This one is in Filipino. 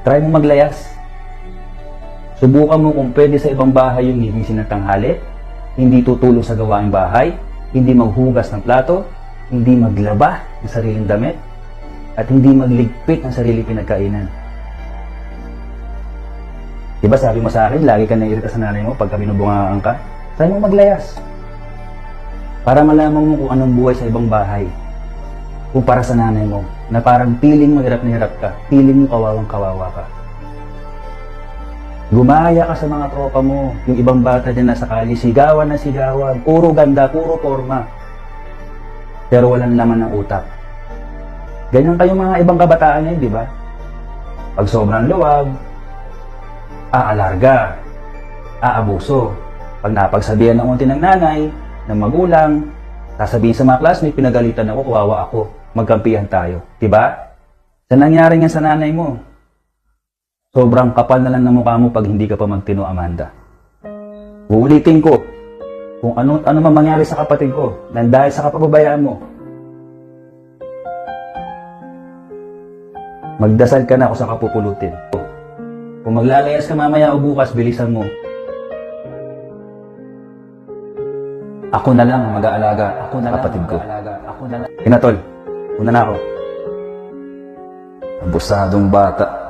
Try mo maglayas. Subukan mo kung pwede sa ibang bahay yung gigising ng tanghali, hindi tutulong sa gawaing bahay, hindi maghugas ng plato, hindi maglaba ng sariling damit, at hindi magligpit ng sariling pinagkainan. Diba sabi mo sa akin, lagi ka naiirita sa nanay mo pagka binubungaan ka? Try mo maglayas. Para malaman mo kung anong buhay sa ibang bahay. Kung para sa nanay mo, na parang piling mo hirap na hirap ka, piling mo kawawang kawawa ka. Gumaya ka sa mga tropa mo, yung ibang bata dyan nasa kali, sigawan na sigawan, puro ganda, puro forma. Pero walang laman ng utak. Ganyan kayong mga ibang kabataan ngayon, di ba? Pag sobrang luwag, aalarga, aabuso. Pag napagsabihan ng unti ng nanay, ng magulang, sasabihin sa mga classmate, pinagalitan ako, kawawa ako, magkampihan tayo. Diba? Sa nangyari nga sa nanay mo, sobrang kapal na lang ng mukha mo pag hindi ka pa magtino, Amanda. Uulitin ko, kung ano man mangyari sa kapatid ko, nang dahil sa kapababayaan mo, magdasal ka na kung saan ka pupulutin. Kung maglalayas ka mamaya o bukas, bilisan mo. Ako na lang ang mag-aalaga sa kapatid ko. Kinatol, una na ako. Abusadong bata.